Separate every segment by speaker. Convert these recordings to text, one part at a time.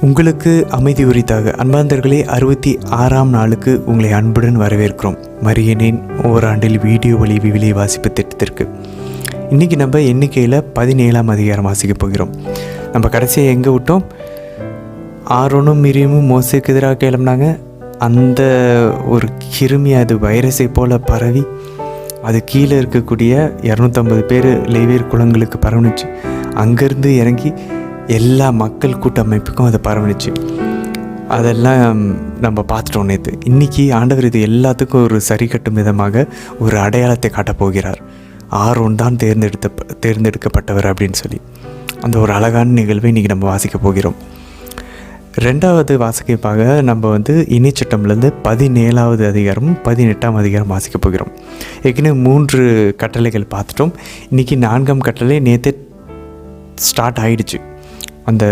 Speaker 1: உங்களுக்கு அமைதி உரித்தாக அன்பாந்தர்களே, 66ஆம் நாளுக்கு உங்களை அன்புடன் வரவேற்கிறோம். மரியனின் ஓராண்டில் வீடியோ வழி விவிலிய வாசிப்பு திட்டத்திற்கு இன்றைக்கி நம்ம எண்ணிக்கையில் 17ஆம் அதிகாரம் வாசிக்க போகிறோம். நம்ம கடைசியாக எங்கே விட்டோம்? ஆரோனும் மிரியுமும் மோசேக்கு எதிராக கிளம்புனாங்க. அந்த ஒரு கிருமி, அது வைரஸை போல் பரவி அது கீழே இருக்கக்கூடிய 250 பேர் லேவியர் குலங்களுக்கு பரவணுச்சு. அங்கேருந்து இறங்கி எல்லா மக்கள் கூட்டமைப்புக்கும் அதை பரவணுச்சு. அதெல்லாம் நம்ம பார்த்துட்டோம் நேற்று. இன்றைக்கி ஆண்டவர் இது எல்லாத்துக்கும் ஒரு சரி கட்டும் விதமாக ஒரு அடையாளத்தை காட்டப் போகிறார். ஆரோன் தான் தேர்ந்தெடுக்கப்பட்டவர் அப்படின்னு சொல்லி அந்த ஒரு அழகான நிகழ்வை இன்றைக்கி நம்ம வாசிக்க போகிறோம். 2வது வாசிப்பாக நம்ம இணைச்சட்டம்லேருந்து 17ஆவது அதிகாரமும் 18ஆம் அதிகாரம் வாசிக்க போகிறோம். ஏற்கனவே 3 கட்டளைகள் பார்த்துட்டோம். இன்றைக்கி 4ஆம் கட்டளை நேற்று ஸ்டார்ட் ஆகிடுச்சு. அந்த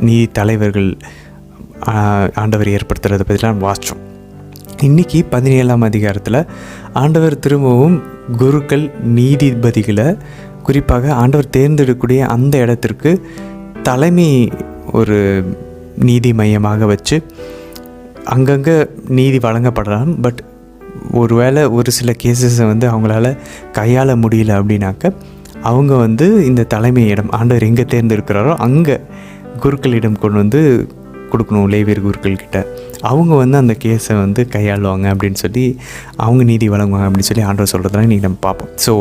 Speaker 1: நீதி தலைவர்கள் ஆண்டவர் ஏற்படுத்துறதை பற்றிலாம் வாசித்தோம். இன்றைக்கி 17ஆம் அதிகாரத்தில் ஆண்டவர் திரும்பவும் குருக்கள், நீதிபதிகளை, குறிப்பாக ஆண்டவர் தேர்ந்தெடுக்கக்கூடிய அந்த இடத்திற்கு தலைமை ஒரு நீதி மையமாக வச்சு அங்கங்கே நீதி வழங்கப்படலாம். பட் ஒருவேளை ஒரு சில கேசஸை அவங்களால கையாள முடியல அப்படின்னாக்க அவங்க இந்த தலைமையிடம் ஆண்டவர் எங்கே தேர்ந்தெடுக்கிறாரோ அங்கே குருக்களிடம் கொண்டு கொடுக்கணும். லேவியர் குருக்கள்கிட்ட அவங்க அந்த கேஸை கையாளுவாங்க அப்படின்னு சொல்லி, அவங்க நீதி வழங்குவாங்க அப்படின்னு சொல்லி ஆண்டவர் சொல்கிறதுலாம் இன்றைக்கி நம்ம பார்ப்போம். ஸோ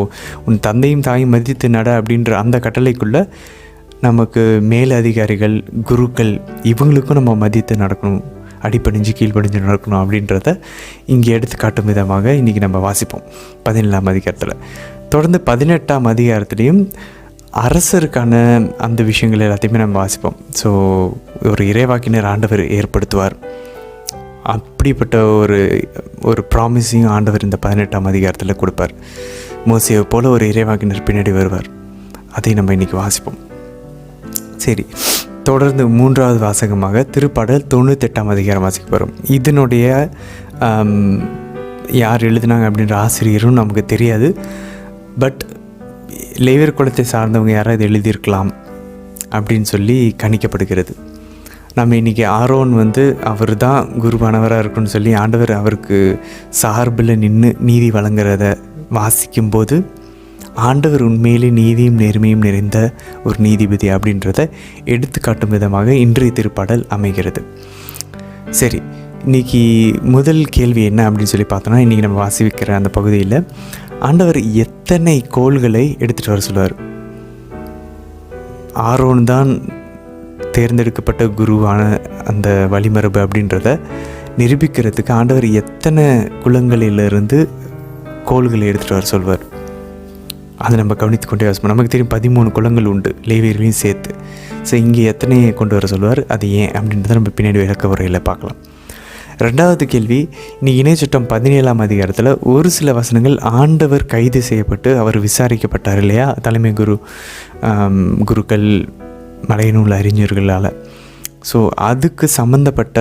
Speaker 1: உன் தந்தையும் தாயும் மதித்து நட அப்படின்ற அந்த கட்டளைக்குள்ளே நமக்கு மேல் அதிகாரிகள், குருக்கள், இவங்களுக்கும் நம்ம மதித்து நடக்கணும், அடிப்பணிஞ்சு கீழ்ப்படிஞ்சு நடக்கணும் அப்படின்றத இங்கே எடுத்து காட்டும் விதமாக இன்றைக்கி நம்ம வாசிப்போம் 17ஆம் அதிகாரத்தில். தொடர்ந்து 18ஆம் அதிகாரத்துலேயும் அரசருக்கான அந்த விஷயங்கள் எல்லாத்தையுமே நம்ம வாசிப்போம். ஸோ ஒரு இறைவாக்கினர் ஆண்டவர் ஏற்படுத்துவார். அப்படிப்பட்ட ஒரு ப்ராமிஸையும் ஆண்டவர் இந்த 18ஆம் அதிகாரத்தில் கொடுப்பார். மோசேவை போல் ஒரு இறைவாக்கினர் பின்னாடி வருவார். அதை நம்ம இன்றைக்கி வாசிப்போம். சரி, தொடர்ந்து 3வது வாசகமாக திருப்பாடல் 98ஆம் அதிகாரம் வாசிக்க வரும். இதனுடைய யார் எழுதினாங்க அப்படின்ற ஆசிரியரும் நமக்கு தெரியாது. பட் லேவியர் குலத்தை சார்ந்தவங்க யாராவது எழுதியிருக்கலாம் அப்படின்னு சொல்லி கணிக்கப்படுகிறது. நம்ம இன்றைக்கி ஆரோன் அவர் தான் குருவானவராக இருக்குன்னு சொல்லி ஆண்டவர் அவருக்கு சார்பில் நின்று நீதி வழங்குறத வாசிக்கும்போது ஆண்டவர் உண்மையிலே நீதியும் நேர்மையும் நிறைந்த ஒரு நீதிபதி அப்படின்றத எடுத்துக்காட்டும் விதமாக இன்றைய திருப்பாடல் அமைகிறது. சரி, இன்றைக்கி முதல் கேள்வி என்ன அப்படின்னு சொல்லி பார்த்தோன்னா, இன்றைக்கி நம்ம வாசிக்கிற அந்த பகுதியில் ஆண்டவர் எத்தனை கோள்களை எடுத்துகிட்டு வர சொல்லுவார்? ஆரோன் தான் தேர்ந்தெடுக்கப்பட்ட குருவான அந்த வழிமரபு அப்படின்றத நிரூபிக்கிறதுக்கு ஆண்டவர் எத்தனை குலங்களிலிருந்து கோள்களை எடுத்துகிட்டு வர சொல்வார்? அதை நம்ம கவனித்து கொண்டே வாசிப்போம். நமக்கு தெரியும் 13 குலங்கள் உண்டு, லேவியர்களையும் சேர்த்து. ஸோ இங்கே எத்தனையை கொண்டு வர சொல்வார், அது ஏன் அப்படின்றத நம்ம பின்னாடி விளக்க உரையில் பார்க்கலாம். 2வது கேள்வி, இன்னைக்கு இணைச்சட்டம் 17ஆம் அதிகாரத்தில் ஒரு சில வசனங்கள் ஆண்டவர் கைது செய்யப்பட்டு அவர் விசாரிக்கப்பட்டார் இல்லையா, தலைமை குருக்கள், மலையநூல் அறிஞர்களால். ஸோ அதுக்கு சம்மந்தப்பட்ட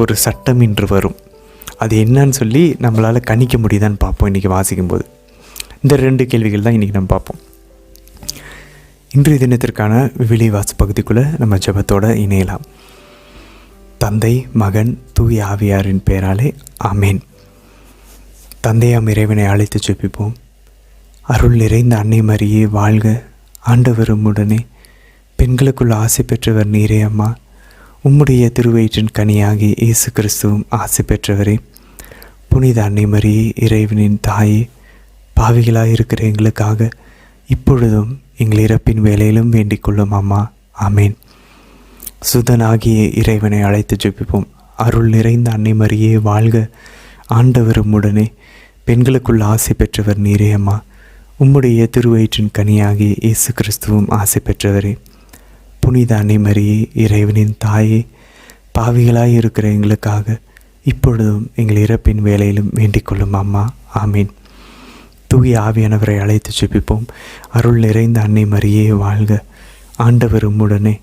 Speaker 1: ஒரு சட்டம் இன்று வரும். அது என்னன்னு சொல்லி நம்மளால் கணிக்க முடியுதான்னு பார்ப்போம் இன்றைக்கி வாசிக்கும்போது. இந்த 2 கேள்விகள் தான் இன்றைக்கி நம்ம பார்ப்போம். இன்றைய தினத்திற்கான விவிலிய வாசி பகுதிக்குள்ளே நம்ம ஜெபத்தோடு இணையலாம். தந்தை, மகன், தூய ஆவியாரின் பெயராலே ஆமேன். தந்தையாம் இறைவனை அழைத்து ஜெபிப்போம். அருள் நிறைந்த அன்னை மரியே வாழ்க, ஆண்டவரும் உடனே, பெண்களுக்குள் ஆசை பெற்றவர் நீரே அம்மா. உம்முடைய திருவயிற்றின் கனியாகி இயேசு கிறிஸ்துவும் ஆசை பெற்றவரே. புனித அன்னை மரியே, இறைவனின் தாயே, பாவிகளாக இருக்கிற எங்களுக்காக இப்பொழுதும் எங்கள் இறப்பின் வேலையிலும் வேண்டிக் கொள்ளும் அம்மா. ஆமேன். சுதனாகிய இறைவனை அழைத்து ஜெபிப்போம். அருள் நிறைந்த அன்னை மரியே வாழ்க, ஆண்டவரும் உடனே, பெண்களுக்குள் ஆசை பெற்றவர் நீரே அம்மா. உம்முடைய திருவயிற்றின் கனியாகி இயேசு கிறிஸ்துவும் ஆசை பெற்றவரே. புனித அன்னை மரியே, இறைவனின் தாயே, பாவிகளாய் இருக்கிற எங்களுக்காக இப்பொழுதும் எங்கள் இறப்பின் வேலையிலும் வேண்டிக் கொள்ளும் அம்மா. ஆமீன். தூய ஆவியானவரை அழைத்து ஜெபிப்போம். அருள் நிறைந்த அன்னை மரியே வாழ்க, ஆண்டவரும் உடனே,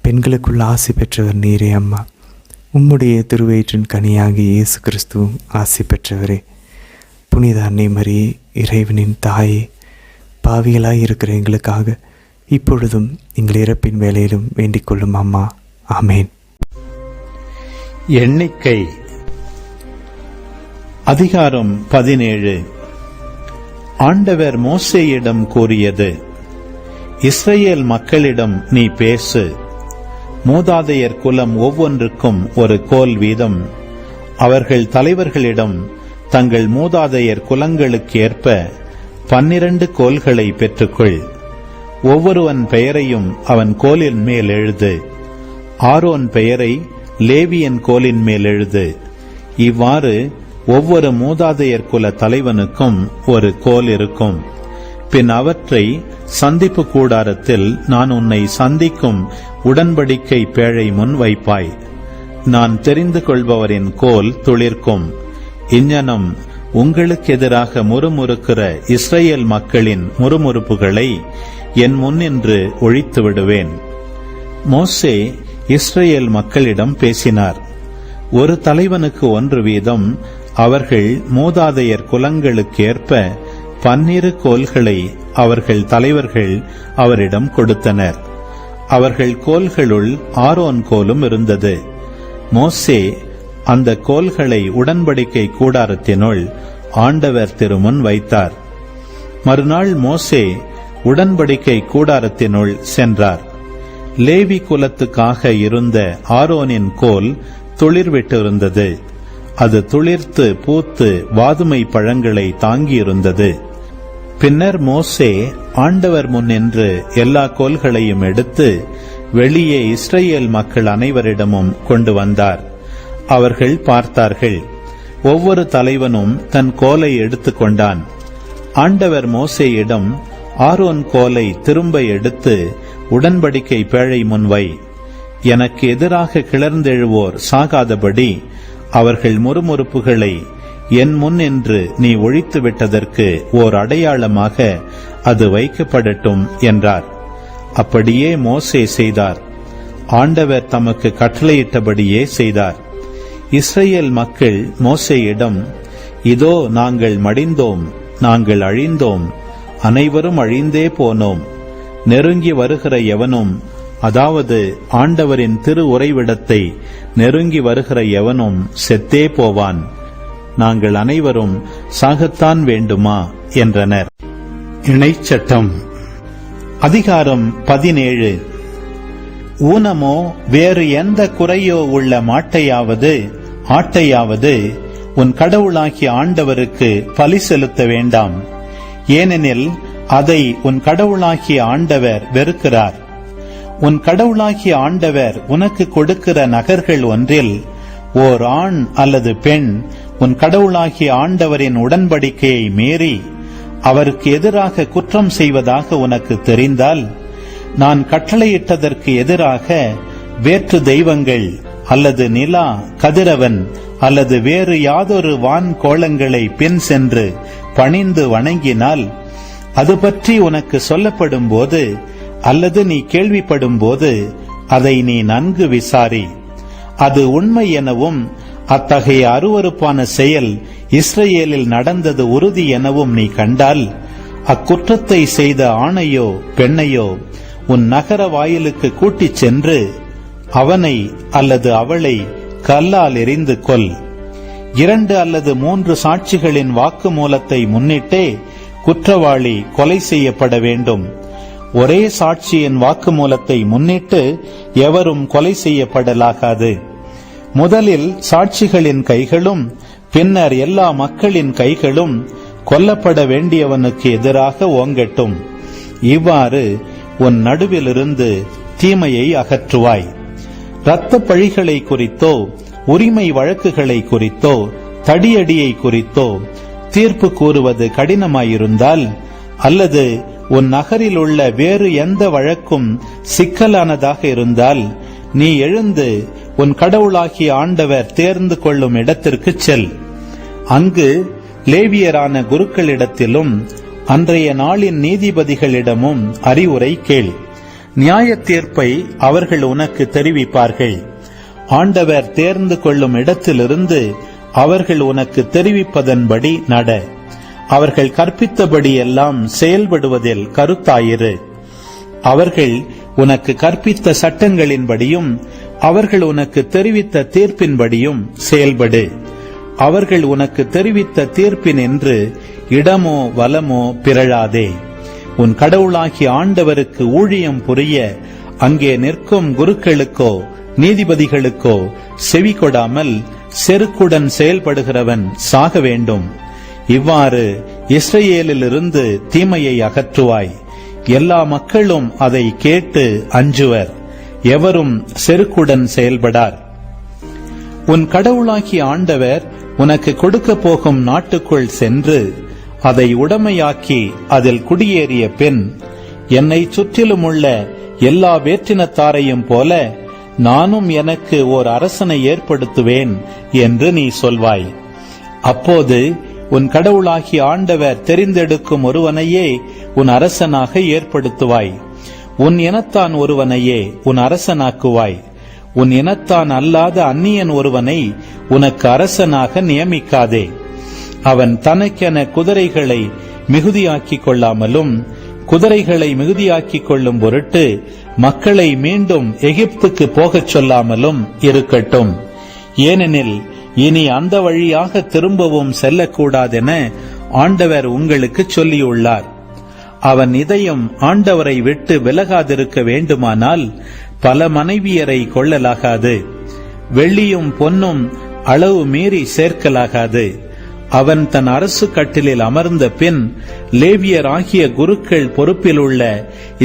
Speaker 1: பெண்களுக்குள் ஆசை பெற்றவர் நீரே அம்மா. உம்முடைய திருவயிற்றின் கனியாகி இயேசு கிறிஸ்துவும் ஆசை பெற்றவரே. புனித அன்னை மரியே, இறைவனின் தாயே, பாவிகளாய் இருக்கிற எங்களுக்காக இப்பொழுதும் எங்கள் இறப்பின் வேலையிலும் வேண்டிக் கொள்ளும் அம்மா. ஆமேன்.
Speaker 2: எண்ணிக்கை அதிகாரம் 17. ஆண்டவர் மோசேயிடம் கூறியது: இஸ்ரவேல் மக்களிடம் நீ பேசு. மூதாதையர் குலம் ஒவ்வொன்றுக்கும் ஒரு கோல் வீதம் அவர்கள் தலைவர்களிடம் தங்கள் மூதாதையர் குலங்களுக்கு ஏற்ப 12 கோல்களை பெற்றுக்கொள். ஒவ்வொருவன் பெயரையும் அவன் கோலின் மேல் எழுது. ஆரோன் பெயரை லேவியன் கோலின் மேல் எழுது. இவ்வாறு ஒவ்வொரு மூதாதையர் குல தலைவனுக்கும் ஒரு கோல் இருக்கும். பின் அவற்றை சந்திப்பு கூடாரத்தில் நான் உன்னை சந்திக்கும் உடன்படிக்கை பேழை முன் வைப்பாய். நான் தெரிந்து கொள்பவரின் கோல் துளிர்க்கும். இஞ்ஞனம் உங்களுக்கு எதிராக முறுமுறுக்கிற இஸ்ரவேல் மக்களின் முறுமுறுப்புகளை என் முன்னின்று ஒழித்து விடுவேன். மோசே இஸ்ரவேல் மக்களிடம் பேசினார். ஒரு தலைவனுக்கு 1 வீதம் அவர்கள் மூதாதையர் குலங்களுக்கு ஏற்ப 12 கோல்களை அவர்கள் தலைவர்கள் அவரிடம் கொடுத்தனர். அவர்கள் கோல்களுள் ஆரோன் கோலும் இருந்தது. மோசே அந்த கோல்களை உடன்படிக்கை கூடாரத்தினுள் ஆண்டவர் திருமுன் வைத்தார். மறுநாள் மோசே உடன்படிக்கை கூடாரத்தினுள் சென்றார். லேவி குலத்துக்காக இருந்த ஆரோனின் கோல் துளிர்விட்டிருந்தது. அது துளிர்த்து பூத்து வாதுமை பழங்களை தாங்கியிருந்தது. பின்னர் மோசே ஆண்டவர் முன்னின்று எல்லா கோல்களையும் எடுத்து வெளியே இஸ்ரவேல் மக்கள் அனைவரிடமும் கொண்டு வந்தார். அவர்கள் பார்த்தார்கள். ஒவ்வொரு தலைவனும் தன் கோலை எடுத்துக் கொண்டான். ஆண்டவர் மோசேயிடம், ஆரோன் கோலை திரும்ப எடுத்து உடன்படிக்கை பேழை முன்வை. எனக்கு எதிராக கிளர்ந்தெழுவோர் சாகாதபடி அவர்கள் முறுமுறுப்புகளை என் முன் என்று நீ ஒழித்து விட்டதற்கு ஓர் அடையாளமாக அது வைக்கப்படட்டும் என்றார். அப்படியே மோசே செய்தார். ஆண்டவர் தமக்கு கட்டளையிட்டபடியே செய்தார். இஸ்ரவேல் மக்கள் மோசேயிடம், இதோ நாங்கள் மடிந்தோம், நாங்கள் அழிந்தோம், அனைவரும் அழிந்தே போனோம். நெருங்கி வருகிற எவனும், அதாவது ஆண்டவரின் திரு உறைவிடத்தை நெருங்கி வருகிற எவனும் செத்தே போவான். நாங்கள் அனைவரும் சாகத்தான் வேண்டுமா என்றனர். இணைச்சட்டம் அதிகாரம் 17. ஊனமோ வேறு எந்த குறையோ உள்ள மாட்டையாவது ஆட்டையாவது உன் கடவுளாகிய ஆண்டவருக்கு பலி செலுத்த வேண்டாம். ஏனெனில் அதை உன் கடவுளாகிய ஆண்டவர் வெறுக்கிறார். உன் கடவுளாகிய ஆண்டவர் உனக்கு கொடுக்கிற நகர்கள் ஒன்றில் ஓர் ஆண் அல்லது பெண் உன் கடவுளாகிய ஆண்டவரின் உடன்படிக்கையை மீறி அவருக்கு எதிராக குற்றம் செய்வதாக உனக்கு தெரிந்தால், நான் கட்டளையிட்டதற்கு எதிராக வேற்று தெய்வங்கள் அல்லது நிலா, கதிரவன் அல்லது வேறு யாதொரு வான் கோலங்களை பின் சென்று பணிந்து வணங்கினால், அது பற்றி உனக்கு சொல்லப்படும் போது அல்லது நீ கேள்விப்படும் போது அதை நீ நன்கு விசாரி. அது உண்மை எனவும் அத்தகைய அருவருப்பான செயல் இஸ்ரவேலில் நடந்தது உறுதி எனவும் நீ கண்டால், அக்குற்றத்தை செய்த ஆணையோ பெண்ணையோ உன் நகர வாயிலுக்கு கூட்டிச் சென்று அவனை அல்லது அவளை கல்லால் எறிந்து கொல். 2 அல்லது 3 சாட்சிகளின் வாக்குமூலத்தை முன்னிட்டே குற்றவாளி கொலை செய்யப்பட வேண்டும். ஒரே சாட்சியின் வாக்குமூலத்தை முன்னிட்டு எவரும் கொலை செய்யப்படலாகாது. முதலில் சாட்சிகளின் கைகளும் பின்னர் எல்லா மக்களின் கைகளும் கொல்லப்பட வேண்டியவனுக்கு எதிராக ஓங்கட்டும். இவ்வாறு உன் நடுவிலிருந்து தீமையை அகற்றுவாய். இரத்த பழிகளை குறித்தோ உரிமை வழக்குகளை குறித்தோ தடியடியை குறித்தோ தீர்ப்பு கூறுவது கடினமாயிருந்தால், அல்லது உன் நகரில் உள்ள வேறு எந்த வழக்கும் சிக்கலானதாக இருந்தால், நீ எழுந்து உன் கடவுளாகிய ஆண்டவர் தேர்ந்து கொள்ளும் இடத்திற்கு செல். அங்கு லேவியரான குருக்களிடத்திலும் அன்றைய நாளின் நீதிபதிகளிடமும் அறிவுரை கேள். நியாய தீர்ப்பை அவர்கள் உனக்கு தெரிவிப்பார்கள். ஆண்டவர் தேர்ந்து கொள்ளும் இடத்திலிருந்து அவர்கள் உனக்கு தெரிவிப்பதன்படி நட. அவர்கள் கற்பித்தபடி எல்லாம் செயல்படுவதில் கருத்தாயிரு. அவர்கள் உனக்கு கற்பித்த சட்டங்களின்படியும் அவர்கள் உனக்கு தெரிவித்த தீர்ப்பின்படியும் செயல்படு. அவர்கள் உனக்கு தெரிவித்த தீர்ப்பின் என்று இடமோ வலமோ பிறழாதே. உன் கடவுளாகிய ஆண்டவருக்கு ஊழியம் புரிய அங்கே நிற்கும் குருக்களுக்கோ நீதிபதிகளுக்கோ செவி கொடாமல் செருக்குடன் செயல்படுகிறவன் சாக வேண்டும். இவ்வாறு இஸ்ரவேலிலிருந்து தீமையை அகற்றுவாய். எல்லா மக்களும் அதை கேட்டு அஞ்சுவர். எவரும் செருக்குடன் செயல்படார். உன் கடவுளாகிய ஆண்டவர் உனக்கு கொடுக்க போகும் நாட்டுக்குள் சென்று அதை உடைமையாக்கி அதில் குடியேறிய பின், என்னை சுற்றிலும் உள்ள எல்லா வேற்றினத்தாரையும் போல நானும் எனக்கு ஓர் அரசனை ஏற்படுத்துவேன் என்று நீ சொல்வாய். அப்போது உன் கடவுளாகிய ஆண்டவர் தெரிந்தெடுக்கும் ஒருவனையே உன் அரசனாக ஏற்படுத்துவாய். உன் இனத்தான் ஒருவனையே உன் அரசனாக்குவாய். உன் இனத்தான் அல்லாத அந்நியன் ஒருவனை உனக்கு அரசனாக நியமிக்காதே. அவன் தனக்கென குதிரைகளை மிகுதியாக்கிக் கொள்ளாமலும் குதிரைகளை மிகுதியாக்கிக் கொள்ளும் பொருட்டு மக்களை மீண்டும் எகிப்துக்கு போகச் சொல்லாமலும் இருக்கட்டும். ஏனெனில் இனி அந்த வழியாக திரும்பவும் செல்லக்கூடாதென ஆண்டவர் உங்களுக்கு சொல்லியுள்ளார். அவன் இதயம் ஆண்டவரை விட்டு விலகாதிருக்க வேண்டுமானால் பல மனைவியரை கொள்ளலாகாது. வெள்ளியும் பொன்னும் அளவு மீறி சேர்க்கலாகாது. அவன் தன் அரசு கட்டிலில் அமர்ந்த பின் லேவியர் ஆகிய குருக்கள் பொறுப்பில் உள்ள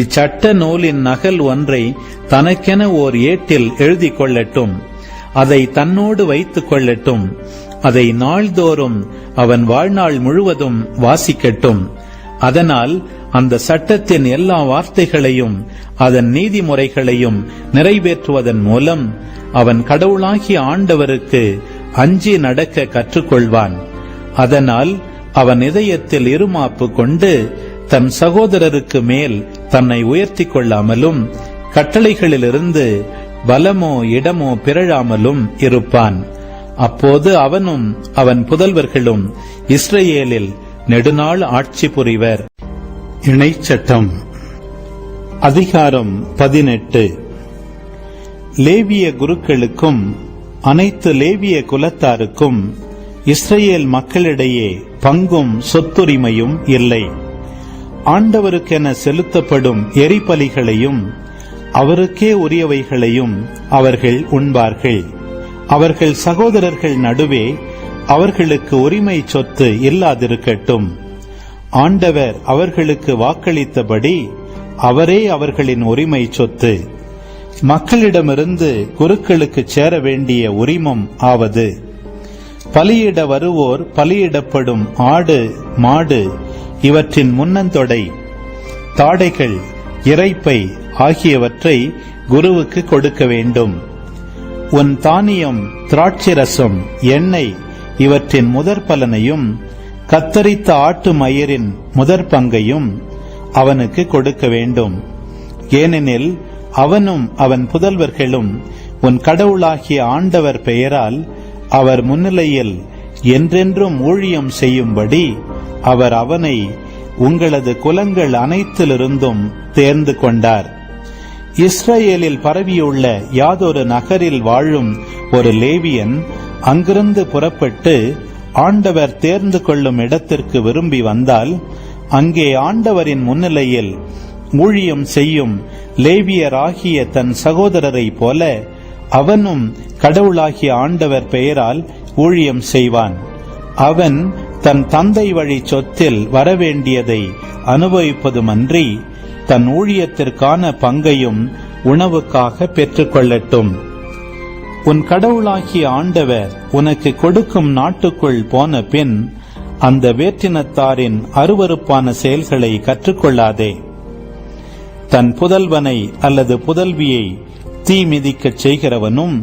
Speaker 2: இச்சட்ட நூலின் நகல் ஒன்றை தனக்கென ஓர் ஏட்டில் எழுதி கொள்ளட்டும். அதை தன்னோடு வைத்துக் கொள்ளட்டும். அதை நாள்தோறும் அவன் வாழ்நாள் முழுவதும் வாசிக்கட்டும். அதனால் அந்த சட்டத்தின் எல்லா வார்த்தைகளையும் அதன் நீதிமுறைகளையும் நிறைவேற்றுவதன் மூலம் அவன் கடவுளாகிய ஆண்டவருக்கு அஞ்சி நடக்க கற்றுக்கொள்வான். அதனால் அவன் இதயத்தில் இருமாப்பு கொண்டு தன் சகோதரருக்கு மேல் தன்னை உயர்த்தி கொள்ளாமலும் கட்டளைகளிலிருந்து பலமோ இடமோ பிறழாமலும் இருப்பான். அப்போது அவனும் அவன் புதல்வர்களும் இஸ்ரவேலில் நெடுநாள் ஆட்சி புரிவர். இணைச்சட்டம் அதிகாரம் 18. லேவிய குருக்களுக்கும் அனைத்து லேவிய குலத்தாருக்கும் இஸ்ரவேல் மக்களிடையே பங்கும் சொத்துரிமையும் இல்லை. ஆண்டவருக்கென செலுத்தப்படும் எரிபலிகளையும் அவருக்கே உரியவைகளையும் அவர்கள் உண்பார்கள். அவர்கள் சகோதரர்கள் நடுவே அவர்களுக்கு உரிமை சொத்து இல்லாதிருக்கட்டும். ஆண்டவர் அவர்களுக்கு வாக்களித்தபடி அவரே அவர்களின் உரிமை சொத்து. மக்களிடமிருந்து குருக்களுக்கு சேர வேண்டிய உரிமம் ஆவது, பலியிட வருவோர் பலியிடப்படும் ஆடு மாடு இவற்றின் முன்னந்தொடை தாடைகள் இறைப்பை ஆகியவற்றை குருவுக்கு கொடுக்க வேண்டும். உன் தானியம் திராட்சரசம் எண்ணெய் இவற்றின் முதற் பலனையும் கத்தரித்த ஆட்டு மயிரின் முதற் பங்கையும் அவனுக்கு கொடுக்க வேண்டும். ஏனெனில் அவனும் அவன் புதல்வர்களும் உன் கடவுளாகிய ஆண்டவர் பெயரால் அவர் முன்னிலையில் என்றென்றும் ஊழியம் செய்யும்படி அவர் அவனை உங்களது குலங்கள் அனைத்திலிருந்தும் தேர்ந்து கொண்டார். இஸ்ரவேலில் பரவியுள்ள யாதொரு நகரில் வாழும் ஒரு லேவியன் அங்கிருந்து புறப்பட்டு ஆண்டவர் தேர்ந்து கொள்ளும் இடத்திற்கு விரும்பி வந்தால், அங்கே ஆண்டவரின் முன்னிலையில் ஊழியம் செய்யும் லேவியராகிய தன் சகோதரரை போல அவனும் கடவுளாகிய ஆண்டவர் பெயரால் ஊழியம் செய்வான். அவன் தன் தந்தை வழி சொத்தில் வரவேண்டியதை அனுபவிப்பதுமன்றி தன் ஊழியத்திற்கான பங்கையும் உணவுக்காக பெற்றுக்கொள்ளட்டும். உன் கடவுளாகிய ஆண்டவர் உனக்கு கொடுக்கும் நாட்டுக்குள் போன பின் அந்த வேற்றினத்தாரின் அருவருப்பான செயல்களை கற்றுக்கொள்ளாதே. தன் புதல்வனை அல்லது புதல்வியை தீ மிதிக்கச் செய்கிறவனும்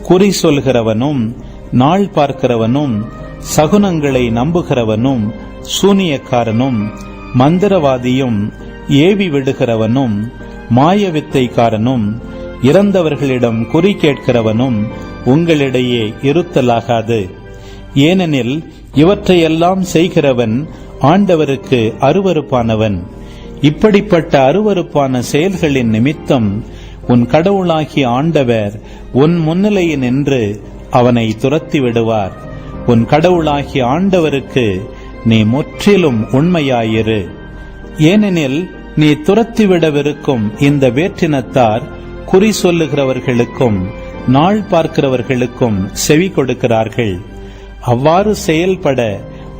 Speaker 2: குறி சொல்கிறவனும் நாள் பார்க்கிறவனும் சகுனங்களை நம்புகிறவனும் சூனியக்காரனும் மந்திரவாதியும் ஏவி விடுகிறவனும் மாயவித்தைக்காரனும் இறந்தவர்களிடம் குறி கேட்கிறவனும் உங்களிடையே இருத்தலாகாது. ஏனெனில் இவற்றையெல்லாம் செய்கிறவன் ஆண்டவருக்கு அருவருப்பானவன். இப்படிப்பட்ட அருவருப்பான செயல்களின் நிமித்தம் உன் கடவுளாகிய ஆண்டவர் உன் முன்னிலையில் நின்று அவனை துரத்தி விடுவார். உன் கடவுளாகிய ஆண்டவருக்கு நீ முற்றிலும் உண்மையாயிரு. ஏனெனில் நீ துரத்திவிடவிருக்கும் இந்த வேற்றினத்தார் குறி சொல்லுகிறவர்களுக்கும் நாள் பார்க்கிறவர்களுக்கும் செவி கொடுக்கிறார்கள். அவ்வாறு செயல்பட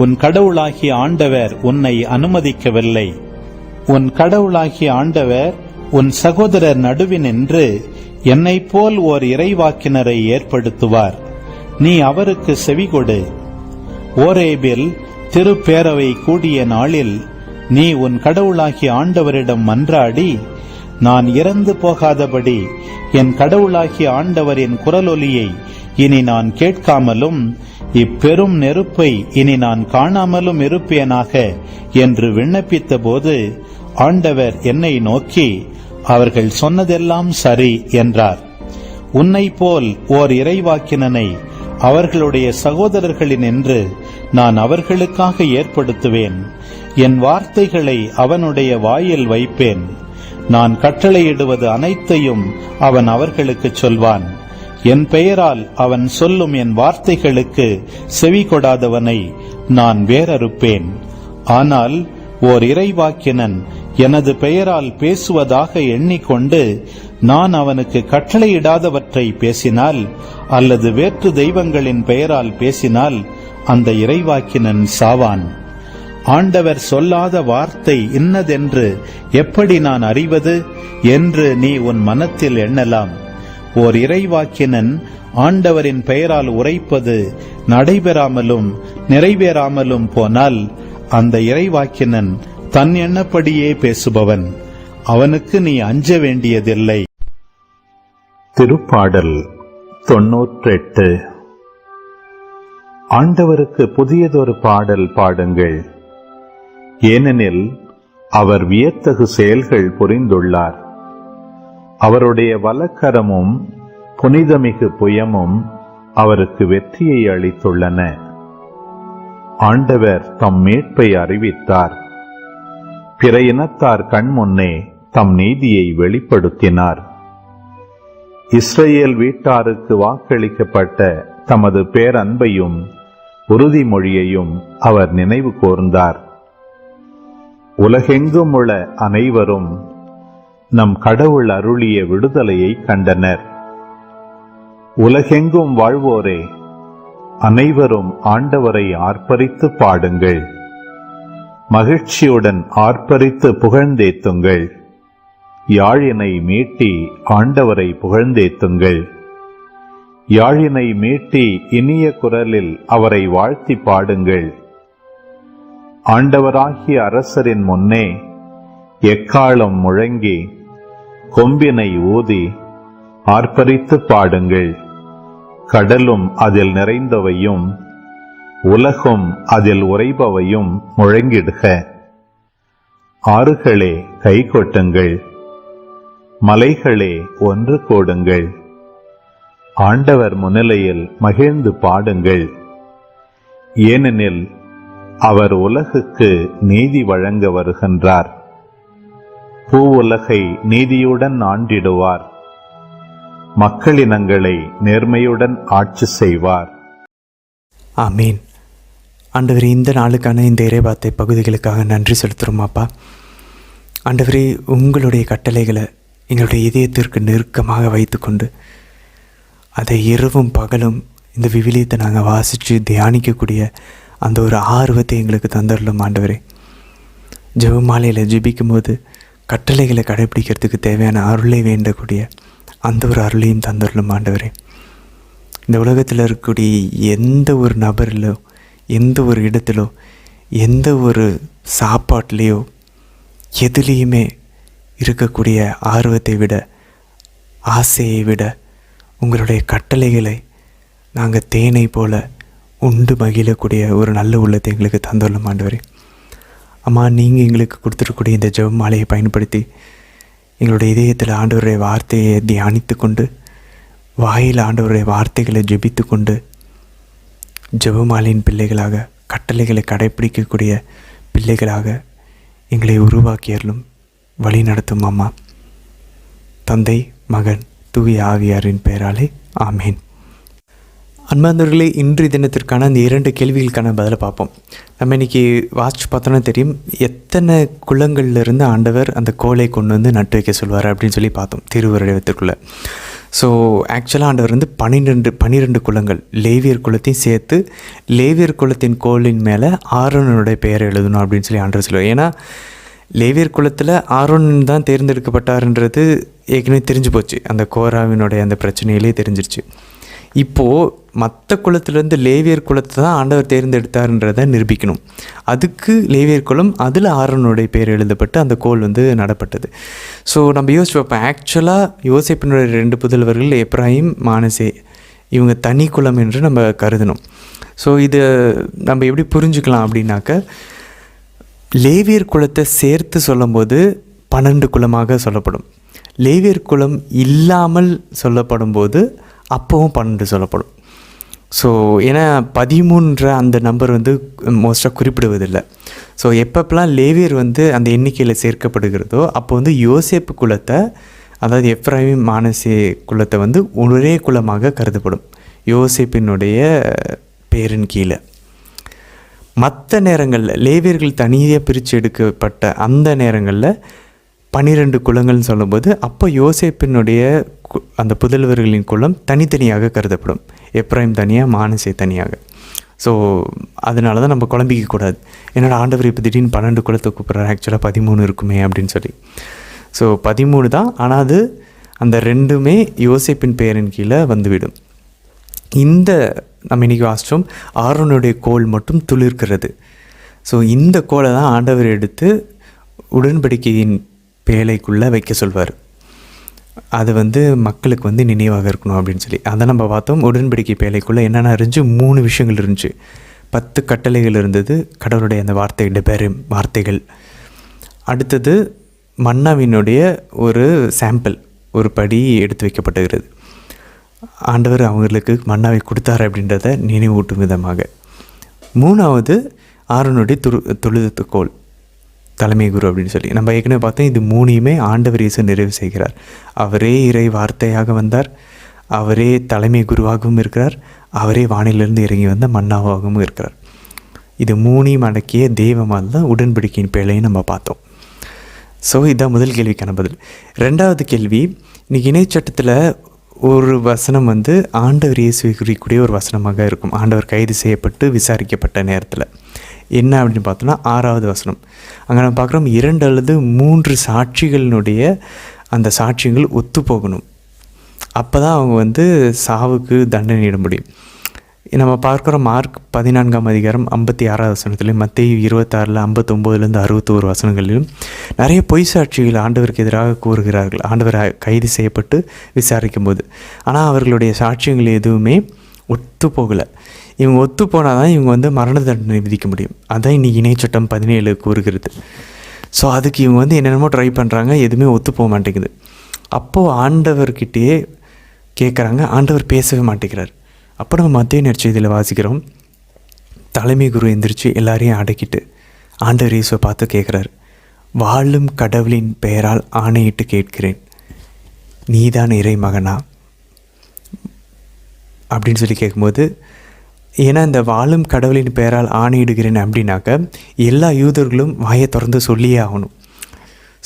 Speaker 2: உன் கடவுளாகிய ஆண்டவர் உன்னை அனுமதிக்கவில்லை. உன் கடவுளாகிய ஆண்டவர் உன் சகோதரர் நடுவினின்று என்னைப் போல் ஓர் இறைவாக்கினரை ஏற்படுத்துவார். நீ அவருக்கு செவிகொடு. ஓரேபில் திருப்பேரவை கூடிய நாளில் நீ உன் கடவுளாகிய ஆண்டவரிடம் மன்றாடி, நான் இறந்து போகாதபடி என் கடவுளாகிய ஆண்டவரின் குரலொலியை இனி நான் கேட்காமலும் இப்பெரும் நெருப்பை இனி நான் காணாமலும் இருப்பேனாக என்று விண்ணப்பித்த போது ஆண்டவர் என்னை நோக்கி, அவர்கள் சொன்னதெல்லாம் சரி என்றார். உன்னை போல் ஓர் இறைவாக்கினனை அவர்களுடைய சகோதரர்களினின்று நான் அவர்களுக்காக ஏற்படுத்துவேன். என் வார்த்தைகளை அவனுடைய வாயில் வைப்பேன். நான் கட்டளையிடுவது அனைத்தையும் அவன் அவர்களுக்கு சொல்வான். என் பெயரால் அவன் சொல்லும் என் வார்த்தைகளுக்கு செவி கொடாதவனை நான் வேறறுப்பேன். ஆனால் ஓர் இறைவாக்கினன் எனது பெயரால் பேசுவதாக எண்ணிக்கொண்டு நான் அவனுக்கு கட்டளையிடாதவற்றை பேசினால் அல்லது வேற்று தெய்வங்களின் பெயரால் பேசினால் அந்த இறைவாக்கினன் சாவான். ஆண்டவர் சொல்லாத வார்த்தை இன்னதென்று எப்படி நான் அறிவது என்று நீ உன் மனத்தில் எண்ணலாம். ஓர் இறைவாக்கினன் ஆண்டவரின் பெயரால் உரைப்பது நடைபெறாமலும் நிறைவேறாமலும் போனால் அந்த இறைவாக்கினன் தன் எண்ணப்படியே பேசுபவன். அவனுக்கு நீ அஞ்ச வேண்டியதில்லை.
Speaker 3: திருப்பாடல் 98. ஆண்டவருக்கு புதியதொரு பாடல் பாடுங்கள். ஏனெனில் அவர் வியத்தகு செயல்கள் புரிந்துள்ளார். அவருடைய வலக்கரமும் புனிதமிகு புயமும் அவருக்கு வெற்றியை அளித்துள்ளன. ஆண்டவர் தம் மீட்பை அறிவித்தார். பிற இனத்தார் கண்முன்னே தம் நீதியை வெளிப்படுத்தினார். இஸ்ரேல் வீட்டாருக்கு வாக்களிக்கப்பட்ட தமது பேரன்பையும் உறுதிமொழியையும் அவர் நினைவு கூர்ந்தார். உலகெங்கும் உள்ள அனைவரும் நம் கடவுள் அருளிய விடுதலையை கண்டனர். உலகெங்கும் வாழ்வோரே, அனைவரும் ஆண்டவரை ஆர்ப்பரித்து பாடுங்கள். மகிழ்ச்சியுடன் ஆர்ப்பரித்து புகழ்ந்தேத்துங்கள். யாழினை மீட்டி ஆண்டவரை புகழ்ந்தேத்துங்கள். யாழினை மீட்டி இனிய குரலில் அவரை வாழ்த்தி பாடுங்கள். ஆண்டவராகிய அரசரின் முன்னே எக்காளம் முழங்கி கொம்பினை ஊதி ஆர்ப்பரித்து பாடுங்கள். கடலும் அதில் நிறைந்தவையும் உலகும் அதில் உறைபவையும் முழங்கிடுக. ஆறுகளே கைகொட்டுங்கள். மலைகளே ஒன்று கூடுங்கள். ஆண்டவர் முன்னிலையில் மகிழ்ந்து பாடுங்கள். ஏனெனில் அவர் உலகுக்கு நீதி வழங்க வருகின்றார். பூவுலகை நீதியுடன் ஆண்டிடுவார். மக்களினங்களை நேர்மையுடன் ஆட்சி செய்வார்.
Speaker 1: ஆமீன். ஆண்டவரே, இந்த நாளுக்கான இந்த இறைவார்த்தை பகுதிகளுக்காக நன்றி செலுத்துகிறோம் அப்பா. ஆண்டவரே, உங்களுடைய கட்டளைகளை எங்களுடைய இதயத்திற்கு நெருக்கமாக வைத்துக்கொண்டு அதை இரவும் பகலும் இந்த விவிலியத்தை நாங்கள் வாசித்து தியானிக்கக்கூடிய அந்த ஒரு ஆர்வத்தை எங்களுக்கு தந்துடலும் ஆண்டவரே. ஜெபமாலையில் ஜெபிக்கும் போது கட்டளைகளை கடைபிடிக்கிறதுக்கு தேவையான அருளை வேண்டக்கூடிய அந்த ஒரு அருளையும் தந்துடலும் ஆண்டவரே. இந்த உலகத்தில் இருக்கக்கூடிய எந்த ஒரு நபரிலோ, எந்த ஒரு இடத்திலோ, எந்த ஒரு சாப்பாட்லேயோ, எதுலேயுமே இருக்கக்கூடிய ஆர்வத்தை விட, ஆசையை விட உங்களுடைய கட்டளைகளை நாங்கள் தேனை போல உண்டு மகிழக்கூடிய ஒரு நல்ல உள்ளத்தை எங்களுக்கு தந்துள்ளோம் ஆண்டவரே. அம்மா, நீங்கள் எங்களுக்கு கொடுத்துருக்கூடிய இந்த ஜெப மாலையை பயன்படுத்தி எங்களுடைய இதயத்தில் ஆண்டவருடைய வார்த்தையை தியானித்து கொண்டு, வாயில் ஆண்டவருடைய வார்த்தைகளை ஜெபித்து கொண்டு, ஜெபமாலையின் பிள்ளைகளாக, கட்டளைகளை கடைப்பிடிக்கக்கூடிய பிள்ளைகளாக எங்களை உருவாக்கியறலும் வழி நடத்தும் அம்மா. தந்தை, மகன் தூய ஆவியாரின் பெயராலே ஆமேன். அன்பார்ந்தவர்களே, இன்றைய தினத்திற்கான அந்த 2 கேள்விகளுக்கான பதிலை பார்ப்போம். நம்ம இன்றைக்கி வாட்ச் பார்த்தோன்னா தெரியும் எத்தனை குளங்கள்லேருந்து ஆண்டவர் அந்த கோலை கொண்டு வந்து நட்டு வைக்க சொல்வார் அப்படின்னு சொல்லி பார்த்தோம் திருவருடத்துக்குள்ளே. ஸோ ஆக்சுவலாக ஆண்டவர் வந்து 12 குளங்கள் லேவியர் குலத்தையும் சேர்த்து லேவியர் குலத்தின் கோலின் மேலே ஆரோனுடைய பெயரை எழுதணும் அப்படின்னு சொல்லி ஆண்டவர் சொல்லுவார். ஏன்னா லேவியர் குலத்தில் ஆரோன் தான் தேர்ந்தெடுக்கப்பட்டார்ன்றது ஏற்கனவே தெரிஞ்சு போச்சு, அந்த கோராவினுடைய அந்த பிரச்சனையிலே தெரிஞ்சிருச்சு. இப்போது மற்ற குலத்துலேருந்து லேவியர் குலத்தை தான் ஆண்டவர் தேர்ந்தெடுத்தார்ன்றதை நிரூபிக்கணும். அதுக்கு லேவியர் குலம், அதில் ஆரோனுடைய பேர் எழுதப்பட்டு அந்த கோல் வந்து நடப்பட்டது. ஸோ நம்ம யோசிச்சு வைப்போம், ஆக்சுவலாக யோசேப்பினுடைய 2 புதல்வர்கள் எப்ராஹிம், மானசே, இவங்க தனி குலம் என்று நம்ம கருதணும். ஸோ இதை நம்ம எப்படி புரிஞ்சுக்கலாம் அப்படின்னாக்க, லேவியர் குலத்தை சேர்த்து சொல்லும்போது 12 குலமாக சொல்லப்படும். லேவியர் குலம் இல்லாமல் சொல்லப்படும் போது அப்போவும் 12 சொல்லப்படும். ஸோ ஏன்னா 13 அந்த நம்பர் வந்து மோஸ்ட்டாக குறிப்பிடுவதில்லை. ஸோ எப்பப்பெல்லாம் லேவியர் வந்து அந்த எண்ணிக்கையில் சேர்க்கப்படுகிறதோ அப்போ வந்து யோசேப்பு குலத்தை, அதாவது எப்ராஹிம் மானசே குலத்தை வந்து ஒரே குலமாக கருதப்படும் யோசேப்பினுடைய பேரின் கீழே. மற்ற நேரங்களில் லேவியர்கள் தனியாக பிரித்து எடுக்கப்பட்ட அந்த நேரங்களில் 12 குலங்கள்னு சொல்லும்போது அப்போ யோசேப்பினுடைய அந்த புதல்வர்களின் குலம் தனித்தனியாக கருதப்படும். எப்ராஹிம் தனியாக, மானசே தனியாக. ஸோ அதனால தான் நம்ம குழம்பிக்கக்கூடாது, என்னோட ஆண்டவர் இப்போ திடீர்னு 12 குலத்தை கூப்பிட்றாரு, ஆக்சுவலாக 13 இருக்குமே அப்படின்னு சொல்லி. ஸோ 13 தான், ஆனால் அது அந்த 2மே யோசேப்பின் பெயரின் கீழே வந்துவிடும். இந்த நம்ம இன்றைக்கி வாசித்தோம், ஆரோனுடைய கோல் மட்டும் துளிர்க்கிறது. ஸோ இந்த கோலை தான் ஆண்டவர் எடுத்து உடன்படிக்கையின் பேழைக்குள்ளே வைக்க சொல்வார். அது வந்து மக்களுக்கு வந்து நினைவாக இருக்கணும் அப்படின்னு சொல்லி அதை நம்ம பார்த்தோம். உடன்படிக்கை பேழைக்குள்ளே என்னென்ன இருந்துச்சு, 3 விஷயங்கள் இருந்துச்சு. 10 கட்டளைகள் இருந்தது, கடவுளுடைய அந்த டெபெரிம் வார்த்தைகள். அடுத்தது மன்னாவினுடைய ஒரு சாம்பிள், ஒரு படி எடுத்து வைக்கப்பட்டுகிறது. ஆண்டவர் அவங்களுக்கு மன்னாவை கொடுத்தாரு அப்படின்றத நினைவூட்டும் விதமாக. 3வது ஆரோனுடைய தொழுதுகோல், தலைமை குரு அப்படின்னு சொல்லி நம்ம ஏற்கனவே பார்த்தோம். இது 3யுமே ஆண்டவர் இயேசு நிறைவு செய்கிறார். அவரே இறை வார்த்தையாக வந்தார், அவரே தலைமை குருவாகவும் இருக்கிறார், அவரே வானிலிருந்து இறங்கி வந்த மன்னாவாகவும் இருக்கிறார். இது 3யும் அடக்கிய தெய்வமாக தான் உடன்படிக்கையின் பேழையும் நம்ம பார்த்தோம். ஸோ இதுதான் முதல் கேள்விக்கான பதில். 2வது கேள்வி, இன்றைக்கி இணைச்சட்டத்தில் ஒரு வசனம் வந்து ஆண்டவர் இயேசுவை குறிக்கக்கூடிய ஒரு வசனமாக இருக்கும். ஆண்டவர் கைது செய்யப்பட்டு விசாரிக்கப்பட்ட நேரத்தில் என்ன அப்படின்னு பார்த்தோன்னா 6வது வசனம். அங்கே நம்ம பார்க்குறோம் 2 அல்லது 3 சாட்சிகளினுடைய அந்த சாட்சியங்கள் ஒத்து போகணும். அப்போ தான் அவங்க வந்து சாவுக்கு தண்டனையிட முடியும். நம்ம பார்க்குறோம் மார்க் 14ஆம் அதிகாரம் 56வது வசனத்துலையும், மத்தேயு 26ல் 59லேருந்து 61 வசனங்களிலும் நிறைய பொய் சாட்சிகள் ஆண்டவருக்கு எதிராக கூறுகிறார்கள், ஆண்டவர் கைது செய்யப்பட்டு விசாரிக்கும் போது. ஆனால் அவர்களுடைய சாட்சியங்கள் எதுவுமே ஒத்து போகலை. இவங்க ஒத்து போனால் தான் இவங்க வந்து மரண தண்டனை விதிக்க முடியும். அதான் இன்றைக்கி இணைச்சட்டம் 17 கூறுகிறது. ஸோ அதுக்கு இவங்க வந்து என்னென்னமோ ட்ரை பண்ணுறாங்க, எதுவுமே ஒத்து போக மாட்டேங்குது. அப்போது ஆண்டவர்கிட்டயே கேட்குறாங்க, ஆண்டவர் பேசவே மாட்டேங்கிறார். அப்போ நம்ம மத்திய நற்செய்தியில் வாசிக்கிறோம், தலைமை குரு எந்திரிச்சு எல்லாரையும் அடக்கிட்டு ஆண்டவர் இயேசுவை பார்த்து கேட்குறாரு, வாழும் கடவுளின் பெயரால் ஆணையிட்டு கேட்கிறேன், நீதான் இறை மகனா அப்படின்னு சொல்லி கேட்கும்போது, ஏன்னா இந்த வாழும் கடவுளின் பெயரால் ஆணையிடுகிறேன் அப்படின்னாக்க எல்லா யூதர்களும் வாயை திறந்து சொல்லியே ஆகணும்.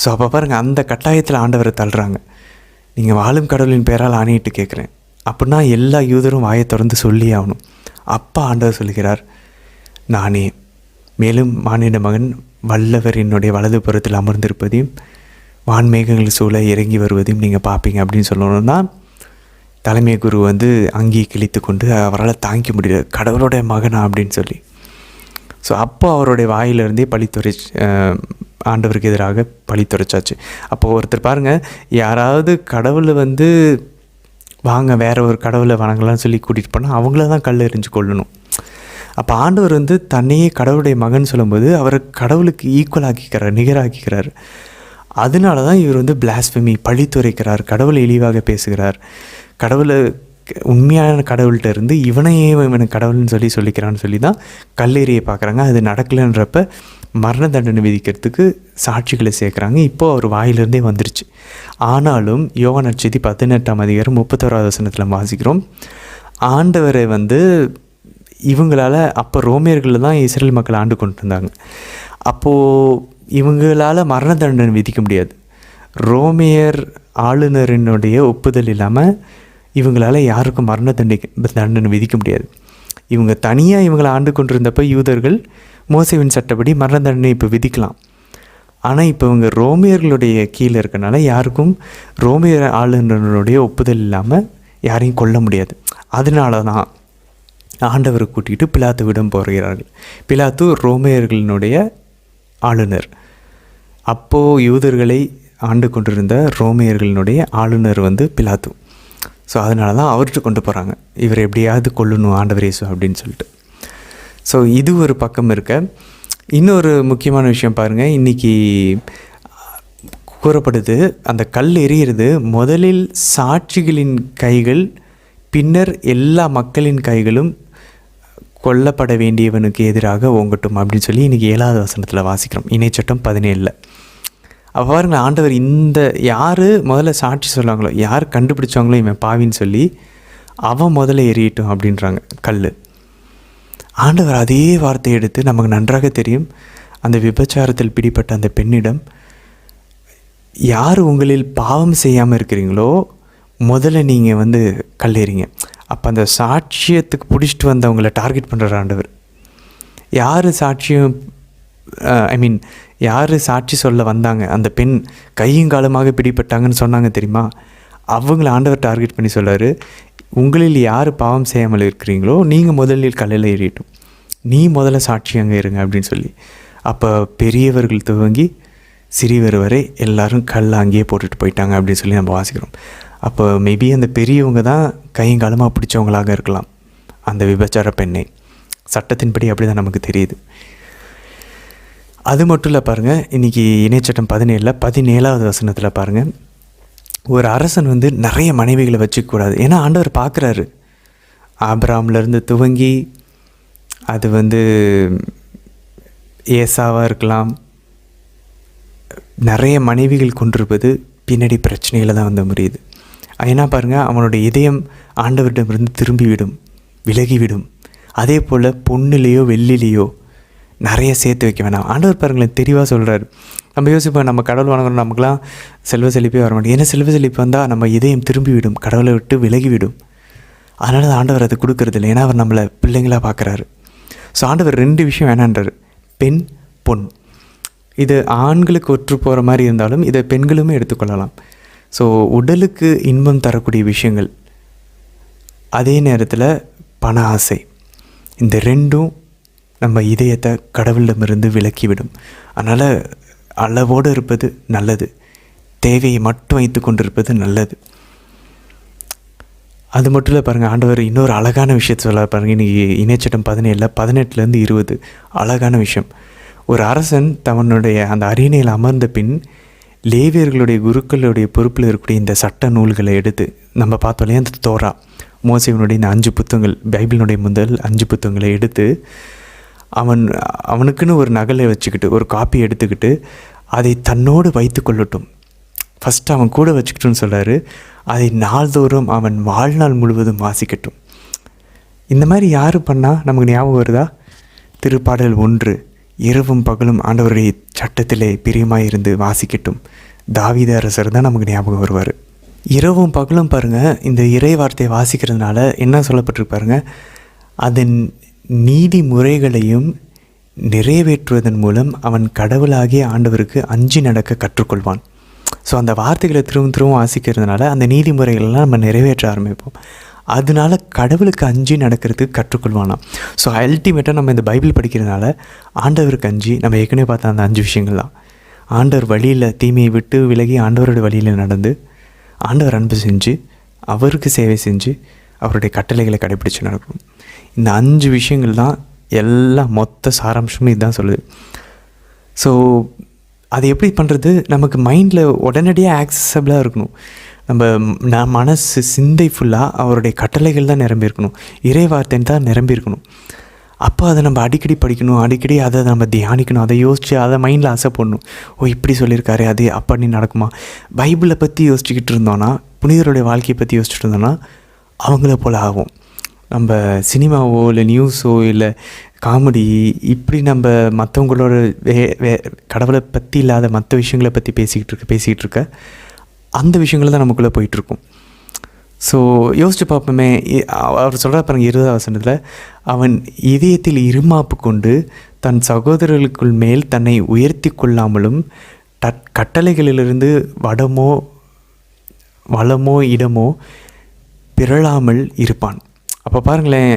Speaker 1: ஸோ அப்போ பாருங்கள், அந்த கட்டாயத்தில் ஆண்டவரை தள்ளுறாங்க. நீங்கள் வாழும் கடவுளின் பெயரால் ஆணையிட்டு கேட்குறேன் அப்படின்னா எல்லா யூதரும் வாயை திறந்து சொல்லியே ஆகணும். அப்பா ஆண்டவர் சொல்கிறார், நானே, மேலும் மானிட மகன் வல்லவர் என்னுடைய வலது புறத்தில் அமர்ந்திருப்பதையும் வான்மேகங்கள் சூழ இறங்கி வருவதையும் நீங்கள் பார்ப்பீங்க அப்படின்னு சொல்லணும்னா தலைமை குரு வந்து அங்கேயே கிழித்து கொண்டு அவரால் தாங்கிக்க முடியல, கடவுளுடைய மகனா அப்படின்னு சொல்லி. ஸோ அப்போ அவருடைய வாயிலிருந்தே பழித்துறை ஆண்டவருக்கு எதிராக பழித்துரைச்சாச்சு. அப்போது ஒருத்தர் பாருங்கள், யாராவது கடவுளை வந்து வாங்க வேறு ஒரு கடவுளை வணங்கலாம்னு சொல்லி கூட்டிகிட்டு போனால் அவங்கள தான் கல் எறிஞ்சு கொள்ளணும். அப்போ ஆண்டவர் வந்து தன்னையே கடவுளுடைய மகன் சொல்லும்போது அவரை கடவுளுக்கு ஈக்குவல் ஆக்கிக்கிறார், நிகராக்கிக்கிறார். அதனால தான் இவர் வந்து பிளாஸ்பெமி, பழித்துரைக்கிறார், கடவுளை இழிவாக பேசுகிறார், கடவுளை உண்மையான கடவுள்கிட்ட இருந்து இவனையே இவனை கடவுள்னு சொல்லிக்கிறான்னு சொல்லி தான் கல்லெறியை பார்க்குறாங்க. அது நடக்கலைன்றப்ப மரண தண்டனை விதிக்கிறதுக்கு சாட்சிகளை சேர்க்குறாங்க. இப்போது அவர் வாயிலிருந்தே வந்துருச்சு. ஆனாலும் யோவான் நற்செய்தி 18:31 வாசிக்கிறோம், ஆண்டவரை இவங்களால் அப்போ ரோமியர்கள் தான் இஸ்ரேல் மக்கள் ஆண்டு கொண்டு இருந்தாங்க. அப்போது இவங்களால் மரண தண்டனை விதிக்க முடியாது. ரோமியர் ஆளுநரினுடைய ஒப்புதல் இல்லாமல் இவங்களால் யாருக்கும் மரண தண்டனை விதிக்க முடியாது. இவங்க தனியாக இவங்களை ஆண்டு கொண்டிருந்தப்போ யூதர்கள் மோசேவின் சட்டப்படி மரண தண்டனை இப்போ விதிக்கலாம். ஆனால் இப்போ இவங்க ரோமியர்களுடைய கீழே இருக்கனால யாருக்கும் ரோமியர் ஆளுநருடைய ஒப்புதல் இல்லாமல் யாரையும் கொல்ல முடியாது. அதனால தான் ஆண்டவரை கூட்டிகிட்டு பிலாத்துவிடம் போகிறார்கள். பிலாத்து ரோமியர்களினுடைய ஆளுநர். அப்போது யூதர்களை ஆண்டு கொண்டிருந்த ரோமியர்களினுடைய ஆளுநர் பிலாத்து. ஸோ அதனால தான் அவர்கிட்ட கொண்டு போகிறாங்க, இவர் எப்படியாவது கொல்லணும் ஆண்டவர் இயேசு அப்படின்னு சொல்லிட்டு. ஸோ இது ஒரு பக்கம் இருக்க. இன்னொரு முக்கியமான விஷயம் பாருங்கள், இன்றைக்கி கூறப்படுது அந்த கல் எறிகிறது முதலில் சாட்சிகளின் கைகள், பின்னர் எல்லா மக்களின் கைகளும் கொல்லப்பட வேண்டியவனுக்கு எதிராக ஓங்கட்டும் அப்படின்னு சொல்லி இன்றைக்கி 7வது வசனத்தில் வாசிக்கிறோம், இணைச்சட்டம் 17. அப்போ பாருங்க, ஆண்டவர் யார் முதல்ல சாட்சி சொல்கிறாங்களோ, யார் கண்டுபிடிச்சாங்களோ இவன் பாவின்னு சொல்லி அவன் முதல்ல எறியட்டும் அப்படின்றாங்க கல். ஆண்டவர் அதே வார்த்தையை எடுத்து, நமக்கு நன்றாக தெரியும், அந்த விபச்சாரத்தில் பிடிப்பட்ட அந்த பெண்ணிடம், யார் உங்களில் பாவம் செய்யாமல் இருக்கிறீங்களோ முதல்ல நீங்கள் கல்லெறிங்க. அப்போ அந்த சாட்சியத்துக்கு பிடிச்சிட்டு வந்தவங்களை டார்கெட் பண்ணுற ஆண்டவர். யார் சாட்சியம் யார் சாட்சி சொல்ல வந்தாங்க, அந்த பெண் கையும் காலமாக பிடிப்பட்டாங்கன்னு சொன்னாங்க தெரியுமா, அவங்கள ஆண்டவர் டார்கெட் பண்ணி சொல்கிறாரு, உங்களில் யார் பாவம் செய்யாமல் இருக்கிறீங்களோ நீங்கள் முதலில் கல்லில் ஏறிட்டும், நீ முதல்ல சாட்சி அங்கே இருங்க அப்படின்னு சொல்லி. அப்போ பெரியவர்கள் துவங்கி சிறியவர் வரை எல்லாரும் கல் அங்கேயே போட்டுட்டு போயிட்டாங்க அப்படின்னு சொல்லி நம்ம வாசிக்கிறோம். அப்போ மேபி அந்த பெரியவங்க தான் கையங்காலமாக பிடிச்சவங்களாக இருக்கலாம் அந்த விபச்சார பெண்ணை. சட்டத்தின்படி அப்படி தான் நமக்கு தெரியுது. அது மட்டும் இல்லை பாருங்கள், இன்றைக்கி இணைச்சட்டம் 17வது வசனத்தில் பாருங்கள், ஒரு அரசன் நிறைய மனைவிகளை வச்சுக்கூடாது. ஏன்னா ஆண்டவர் பார்க்குறாரு, ஆபிரகாம்லேருந்து துவங்கி அது ஏசாவாக இருக்கலாம், நிறைய மனைவிகள் கொண்டிருப்பது பின்னாடி பிரச்சனையில் தான் முடியுது. ஏன்னா பாருங்கள், அவனுடைய இதயம் ஆண்டவரிடமிருந்து திரும்பிவிடும், விலகிவிடும். அதே போல் பொண்ணுலேயோ வெள்ளிலேயோ நிறைய சேர்த்து வைக்க வேணாம். ஆண்டவர் பாருங்களேன் தெளிவாக சொல்கிறார். நம்ம யோசிப்போம், நம்ம கடவுள் வணங்குறோம், நமக்குலாம் செல்வ செழிப்பே வர மாட்டேங்குது. ஏன்னா செல்வ செழிப்பு வந்தால் நம்ம இதயம் திரும்பிவிடும், கடவுளை விட்டு விலகிவிடும். அதனால தான் ஆண்டவர் அதை கொடுக்கறது இல்லை. ஏன்னா அவர் நம்மளை பிள்ளைங்களாக பார்க்குறாரு. ஸோ ஆண்டவர் 2 விஷயம் வேணான்றார், பெண் பொன். இது ஆண்களுக்கு ஒற்று போகிற மாதிரி இருந்தாலும் இதை பெண்களுமே எடுத்துக்கொள்ளலாம். ஸோ உடலுக்கு இன்பம் தரக்கூடிய விஷயங்கள், அதே நேரத்தில் பண ஆசை, இந்த 2ம் நம்ம இதயத்தை கடவுளிடமிருந்து விலக்கிவிடும். அதனால் அளவோடு இருப்பது நல்லது, தேவையை மட்டும் வைத்து கொண்டிருப்பது நல்லது. அது மட்டும் இல்லை பாருங்கள், ஆண்டவர் இன்னொரு அழகான விஷயத்தை சொல்ல பாருங்கள். இன்றைக்கி இணைச்சட்டம் 18 20 அழகான விஷயம். ஒரு அரசன் தவனுடைய அந்த அரியணையில் அமர்ந்த பின் லேவியர்களுடைய குருக்களுடைய பொறுப்பில் இருக்கக்கூடிய இந்த சட்ட நூல்களை எடுத்து, நம்ம பார்த்தோம் அந்த தோரா, மோசேவினுடைய இந்த 5 புத்தகங்கள், பைபிளினுடைய முதல் 5 புத்தகங்களை எடுத்து அவனுக்குன்னு ஒரு நகலை வச்சுக்கிட்டு, ஒரு காப்பி எடுத்துக்கிட்டு அதை தன்னோடு வைத்து கொள்ளட்டும். ஃபஸ்ட்டு அவன் கூட வச்சுக்கிட்டுன்னு சொல்கிறாரு. அதை நாள்தோறும் அவன் வாழ்நாள் முழுவதும் வாசிக்கட்டும். இந்த மாதிரி யார் பண்ணால் நமக்கு ஞாபகம் வருதா? திருப்பாடல் 1, இரவும் பகலும் ஆண்டவருடைய சட்டத்திலே பிரியமாக இருந்து வாசிக்கட்டும். தாவீது அரசர் தான் நமக்கு ஞாபகம் வருவார். இரவும் பகலும் பாருங்கள், இந்த இறை வார்த்தையை வாசிக்கிறதுனால என்ன சொல்லப்பட்டிருக்கு பாருங்கள், அதன் நீதி முறைகளையும் நிறைவேற்றுவதன் மூலம் அவன் கடவுளாகிய ஆண்டவருக்கு அஞ்சி நடக்க கற்றுக்கொள்வான். ஸோ அந்த வார்த்தைகளை திரும்ப வாசிக்கிறதுனால அந்த நீதிமுறைகளெல்லாம் நம்ம நிறைவேற்ற ஆரம்பிப்போம். அதனால கடவுளுக்கு அஞ்சி நடக்கிறதுக்கு கற்றுக்கொள்வானாம். ஸோ அல்டிமேட்டாக நம்ம இந்த பைபிள் படிக்கிறதுனால ஆண்டவருக்கு அஞ்சி, நம்ம ஏற்கனவே பார்த்த அந்த 5 விஷயங்கள் தான், ஆண்டவர் வழியில் தீமையை விட்டு விலகி ஆண்டவரோட வழியில் நடந்து, ஆண்டவர் அன்பு செஞ்சு, அவருக்கு சேவை செஞ்சு, அவருடைய கட்டளைகளை கடைப்பிடிச்சு நடக்கணும். இந்த 5 விஷயங்கள் தான் எல்லாம் மொத்த சாராம்சமும் இதுதான் சொல்லுது. ஸோ அது எப்படி பண்ணுறது? நமக்கு மைண்டில் உடனடியாக ஆக்சசபிளாக இருக்கணும். நம்ம மனசு சிந்தை ஃபுல்லாக அவருடைய கட்டளைகள் தான் நிரம்பியிருக்கணும், இறை வார்த்தைன்னு தான் நிரம்பியிருக்கணும். அப்போ அதை நம்ம அடிக்கடி படிக்கணும், அடிக்கடி அதை நம்ம தியானிக்கணும், அதை யோசித்து அதை மைண்டில் ஆசை பண்ணணும். இப்படி சொல்லியிருக்காரு, அது அப்படி நடக்குமா? பைபிளை பற்றி யோசிச்சுக்கிட்டு இருந்தோன்னா, புனிதருடைய வாழ்க்கையை பற்றி யோசிச்சுட்டு இருந்தோன்னா அவங்கள போல் ஆகும். நம்ம சினிமாவோ இல்லை நியூஸோ இல்லை காமெடி இப்படி நம்ம மற்றவங்களோட கடவுளை பற்றி இல்லாத மற்ற விஷயங்களை பற்றி பேசிக்கிட்டு இருக்க அந்த விஷயங்கள் தான் நமக்குள்ளே போயிட்டுருக்கும். ஸோ யோசித்து பார்ப்போமே, அவர் சொல்கிற பாருங்க 20வது வசனத்தில், அவன் இதயத்தில் இருமாப்பு கொண்டு தன் சகோதரர்களுக்குள் மேல் தன்னை உயர்த்தி கொள்ளாமலும் கட்டளைகளிலிருந்து வளமோ இடமோ பிறழாமல் இருப்பான். அப்போ பாருங்களேன்,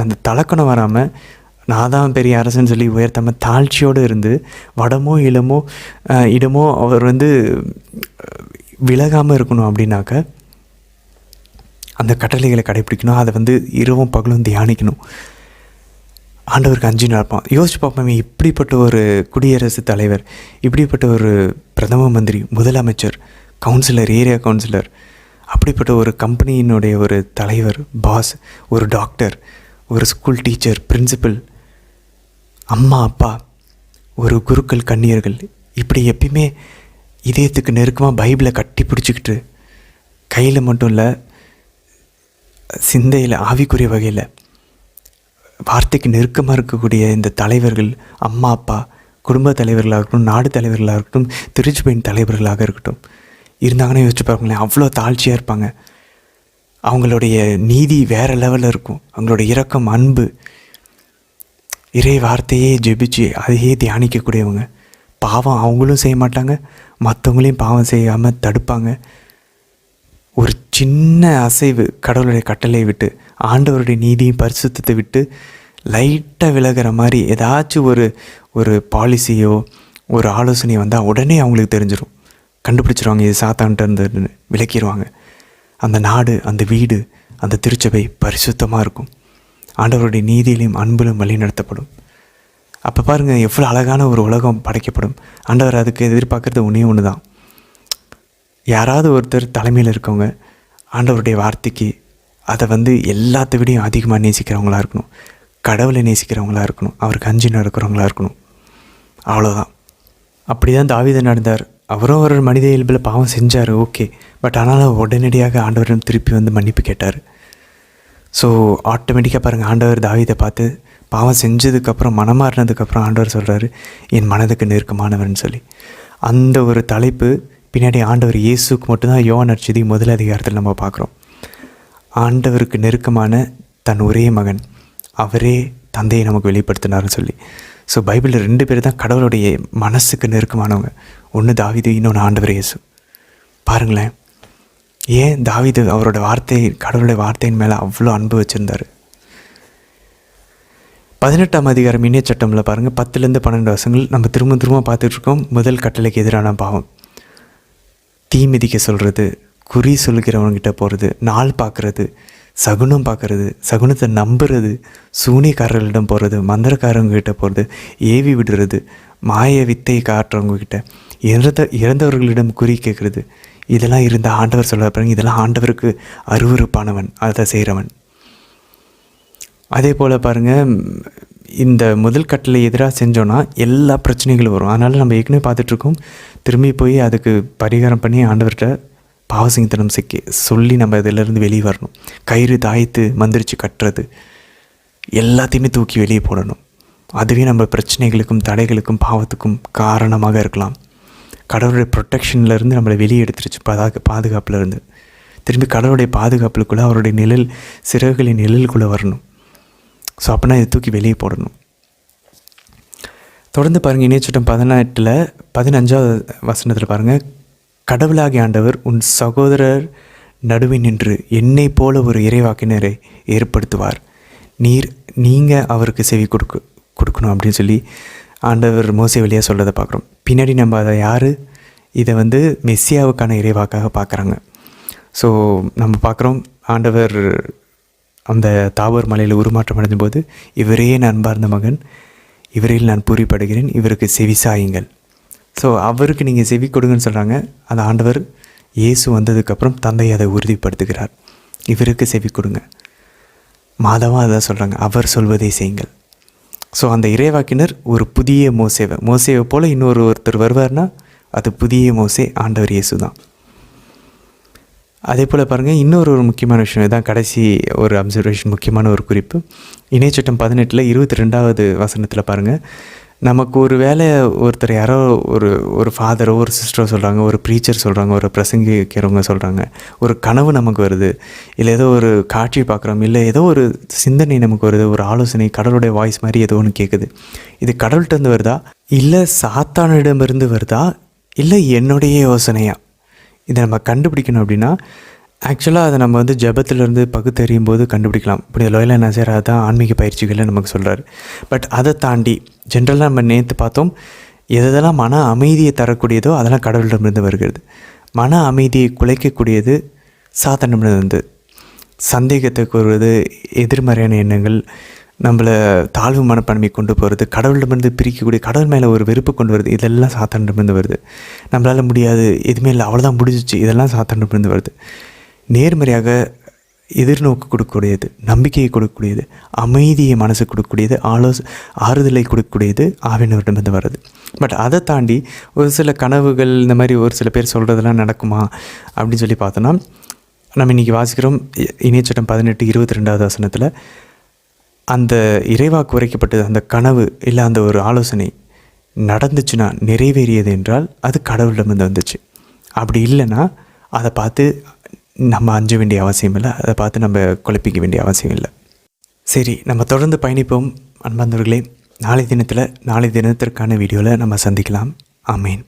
Speaker 1: அந்த தலக்கணம் வராமல் நான் தான் பெரிய அரசன்னு சொல்லி உயர்த்தாமல் தாழ்ச்சியோடு இருந்து வடமோ இடமோ அவர் விலகாமல் இருக்கணும். அப்படின்னாக்க அந்த கட்டளைகளை கடைப்பிடிக்கணும், அதை இரவும் பகலும் தியானிக்கணும், ஆண்டவருக்கு அஞ்சு நடப்பான். யோசிச்சு பார்ப்போமே, இப்படிப்பட்ட ஒரு குடியரசுத் தலைவர், இப்படிப்பட்ட ஒரு பிரதம மந்திரி, முதலமைச்சர், கவுன்சிலர், ஏரியா கவுன்சிலர், அப்படிப்பட்ட ஒரு கம்பெனியினுடைய ஒரு தலைவர், பாஸ், ஒரு டாக்டர், ஒரு ஸ்கூல் டீச்சர், பிரின்சிபல், அம்மா அப்பா, ஒரு குருக்கள், கன்னியர்கள், இப்படி எப்பயுமே இதயத்துக்கு நெருக்கமாக பைபிளை கட்டி பிடிச்சிக்கிட்டு கையில் மட்டும் இல்லை, சிந்தையில் ஆவிக்குரிய வகையில் வார்த்தைக்கு நெருக்கமாக இருக்கக்கூடிய இந்த தலைவர்கள், அம்மா அப்பா, குடும்ப தலைவர்களாக இருக்கட்டும், நாடு தலைவர்களாக இருக்கட்டும், திருச்சபையின் தலைவர்களாக இருக்கட்டும் இருந்தாங்கன்னா யோசிச்சு பார்ப்போங்களேன், அவ்வளோ தாழ்ச்சியாக இருப்பாங்க. அவங்களுடைய நீதி வேறு லெவலில் இருக்கும். அவங்களோட இரக்கம், அன்பு, இறை வார்த்தையே ஜெபிச்சு அதையே தியானிக்கக்கூடியவங்க. பாவம் அவங்களும் செய்ய மாட்டாங்க, மற்றவங்களையும் பாவம் செய்யாமல் தடுப்பாங்க. ஒரு சின்ன அசைவு கடவுளுடைய கட்டளை விட்டு, ஆண்டவருடைய நீதியும் பரிசுத்தத்தை விட்டு லைட்டாக விலகிற மாதிரி ஏதாச்சும் ஒரு பாலிசியோ ஒரு ஆலோசனையோ வந்தால் உடனே அவங்களுக்கு தெரிஞ்சிடும், கண்டுபிடிச்சிருவாங்க, இது சாத்தான்ட்டு இருந்து விலக்கிடுவாங்க. அந்த நாடு, அந்த வீடு, அந்த திருச்சபை பரிசுத்தமாக இருக்கும், ஆண்டவருடைய நீதியிலையும் அன்பிலும் வழி நடத்தப்படும். அப்போ பாருங்கள் எவ்வளோ அழகான ஒரு உலகம் படைக்கப்படும். ஆண்டவர் அதுக்கு எதிர்பார்க்குறது ஒன்று தான், யாராவது ஒருத்தர் தலைமையில் இருக்கவங்க ஆண்டவருடைய வார்த்தைக்கு அதை எல்லாத்த விடையும் அதிகமாக நேசிக்கிறவங்களா இருக்கணும், கடவுளை நேசிக்கிறவங்களா இருக்கணும், அவருக்கு அஞ்சு நடக்கிறவங்களா இருக்கணும். அவ்வளோதான். அப்படி தான் தாவீது நடந்தார். அவரும் ஒரு மனித இயல்பில் பாவம் செஞ்சார், ஓகே. பட் ஆனாலும் உடனடியாக ஆண்டவரிடம் திருப்பி மன்னிப்பு கேட்டார். ஸோ ஆட்டோமேட்டிக்காக பாருங்கள், ஆண்டவர் தாவீதை பார்த்து பாவம் செஞ்சதுக்கப்புறம் மனமாறினதுக்கப்புறம் ஆண்டவர் சொல்கிறாரு, என் மனதுக்கு நெருக்கமானவர்னு சொல்லி. அந்த ஒரு தலைப்பு பின்னாடி ஆண்டவர் இயேசுக்கு மட்டும்தான் யோவான் நற்செய்தி 1 அதிகாரத்தில் நம்ம பார்க்குறோம். ஆண்டவருக்கு நெருக்கமான தன் ஒரே மகன், அவரே தந்தையை நமக்கு வெளிப்படுத்தினார்னு சொல்லி. ஸோ பைபிளில் 2 பேர் தான் கடவுளுடைய மனசுக்கு நெருக்கமானவங்க, ஒன்று தாவீது, இன்னொன்று ஆண்டவர் இயேசு. பாருங்களேன், ஏன் தாவீது அவரோட கடவுளுடைய வார்த்தையின் மேலே அவ்வளோ அன்பு வச்சுருந்தார். 18ஆம் அதிகாரம் இணைய சட்டமில் பாருங்கள், 10-12 வசனங்கள் நம்ம திரும்ப பார்த்துட்ருக்கோம். முதல் கட்டளைக்கு எதிரான பாவம், தீ மிதிக்க சொல்கிறது, குறி சொல்கிறவங்ககிட்ட போகிறது, நாள் பார்க்குறது, சகுனம் பார்க்குறது, சகுனத்தை நம்புறது, சூனியக்காரர்களிடம் போகிறது, மந்திரக்காரவங்ககிட்ட போகிறது, ஏவி விடுறது, மாய வித்தை காட்டுறவங்ககிட்ட, இறந்தவர்களிடம் குறி கேட்குறது, இதெல்லாம் இருந்தால் ஆண்டவர் சொல்ல பாருங்க, இதெல்லாம் ஆண்டவருக்கு அருவருப்பானவன், அதை செய்கிறவன். அதே போல் பாருங்கள், இந்த முதல் கட்டளை எதிராக செஞ்சோன்னா எல்லா பிரச்சனைகளும் வரும். அதனால் நம்ம ஏற்கனவே பார்த்துட்ருக்கோம், திரும்பி போய் அதுக்கு பரிகாரம் பண்ணி ஆண்டவர்கிட்ட பாவசிங்கத்தனம் சொல்லி நம்ம இதிலேருந்து வெளியே வரணும். கயிறு தாய்த்து மந்திரிச்சு கட்டுறது எல்லாத்தையுமே தூக்கி வெளியே போடணும். அதுவே நம்ம பிரச்சனைகளுக்கும் தடைகளுக்கும் பாவத்துக்கும் காரணமாக இருக்கலாம். கடவுளுடைய ப்ரொட்டெக்ஷன்லேருந்து நம்மளை வெளியே எடுத்துருச்சு, பாதுகாப்புலேருந்து. திரும்பி கடவுளுடைய பாதுகாப்புக்குள்ளே அவருடைய சிறகுகளின் நிழலுக்குள்ளே வரணும். ஸோ அப்படின்னா இதை தூக்கி வெளியே போடணும். தொடர்ந்து பாருங்கள், இணையச்சட்டம் 15வது வசனத்தில் பாருங்கள், கடவுளாகிய ஆண்டவர் உன் சகோதரர் நடுவே நின்று என்னை போல ஒரு இறைவாக்கினரை ஏற்படுத்துவார், நீங்கள் அவருக்கு செவி கொடுக்கணும் அப்படின்னு சொல்லி ஆண்டவர் மோசே வழியாக சொல்கிறத பார்க்குறோம். பின்னாடி நம்ம அதை இதை மெஸ்ஸியாவுக்கான இறைவாக்காக பார்க்குறாங்க. ஸோ நம்ம பார்க்குறோம், ஆண்டவர் அந்த தாவூர் மலையில் உருமாற்றம் அடைஞ்ச போது, இவரே நான் அன்பார்ந்த மகன், இவரையில் நான் பூரிப்படுகிறேன், இவருக்கு செவிசாயுங்கள். ஸோ அவருக்கு நீங்கள் செவி கொடுங்கன்னு சொல்கிறாங்க. அந்த ஆண்டவர் இயேசு வந்ததுக்கப்புறம் தந்தை அதை உறுதிப்படுத்துகிறார், இவருக்கு செவி கொடுங்க. மாதவா அதான் சொல்கிறாங்க, அவர் சொல்வதை செய்யுங்கள். ஸோ அந்த இறைவாக்கினர் ஒரு புதிய மோசேவை போல் ஒருத்தர் வருவார்னா அது புதிய மோசே ஆண்டவர் இயேசு தான். அதே போல் பாருங்கள், இன்னொரு முக்கியமான விஷயம் இதுதான், கடைசி ஒரு அப்சர்வேஷன், முக்கியமான ஒரு குறிப்பு. இணையச்சட்டம் 18:22 வசனத்தில் பாருங்கள், நமக்கு ஒரு வேளை ஒருத்தர் யாரோ ஒரு ஃபாதரோ ஒரு சிஸ்டரோ சொல்கிறாங்க, ஒரு ப்ரீச்சர் சொல்கிறாங்க, ஒரு பிரசங்கிக்கிறவங்க சொல்கிறாங்க, ஒரு கனவு நமக்கு வருது, இல்லை ஏதோ ஒரு காட்சி பார்க்குறோம், இல்லை ஏதோ ஒரு சிந்தனை நமக்கு வருது, ஒரு ஆலோசனை, கடவுளுடைய வாய்ஸ் மாதிரி ஏதோ ஒன்று கேட்குது. இது கடவுள்கிட்டருந்து வருதா, இல்லை சாத்தானிடமிருந்து வருதா, இல்லை என்னுடைய யோசனையா? இதை நம்ம கண்டுபிடிக்கணும் அப்படின்னா ஆக்சுவலாக அதை நம்ம ஜெபத்திலேருந்து பகுத்தறியும் போது கண்டுபிடிக்கலாம். இப்படி லோயலா நசீர் தான் ஆன்மீக பயிற்சிகளில் நமக்கு சொல்கிறார். பட் அதை தாண்டி ஜென்ரலாக நம்ம நேற்று பார்த்தோம், எதெல்லாம் மன அமைதியை தரக்கூடியதோ அதெல்லாம் கடவுளிடமிருந்து வருகிறது. மன அமைதியை குலைக்கக்கூடியது சாத்தானிடமிருந்து. சந்தேகத்தை கூறுவது, எதிர்மறையான எண்ணங்கள், நம்மளை தாழ்வு மனப்பான்மை கொண்டு போகிறது, கடவுளிடமிருந்து பிரிக்கக்கூடிய, கடவுள் மேலே ஒரு வெறுப்பு கொண்டு வருது, இதெல்லாம் சாத்தானிடமிருந்து வருது. நம்மளால் முடியாது, எதுவுமே இல்லை, அவ்வளோதான் முடிஞ்சிச்சு, இதெல்லாம் சாத்தானிடமிருந்து வருது. நேர்மறையாக எதிர்நோக்கு கொடுக்கக்கூடியது, நம்பிக்கையை கொடுக்கக்கூடியது, அமைதியை மனசு கொடுக்கக்கூடியது, ஆறுதலை கொடுக்கக்கூடியது ஆவியானவரிடமிருந்து வருது. பட் அதை தாண்டி ஒரு சில கனவுகள், இந்த மாதிரி ஒரு சில பேர் சொல்கிறதெல்லாம் நடக்குமா அப்படின்னு சொல்லி பார்த்தோன்னா, நம்ம இன்றைக்கி வாசிக்கிறோம் இணையச்சட்டம் 18:22 வசனத்தில், அந்த இறைவாக்கு உரைக்கப்பட்டது, அந்த கனவு இல்லை அந்த ஒரு ஆலோசனை நடந்துச்சுன்னா, நிறைவேறியது என்றால் அது கடவுளிடமிருந்து வந்துச்சு. அப்படி இல்லைன்னா அதை பார்த்து நம்ம அஞ்ச வேண்டிய அவசியம் இல்லை, அதை பார்த்து நம்ம குழப்பிக்க வேண்டிய அவசியம் இல்லை. சரி, நம்ம தொடர்ந்து பயணிப்போம் அன்பார்ந்தவர்களே. நாளை தினத்திற்கான வீடியோவில் நம்ம சந்திக்கலாம். ஆமேன்.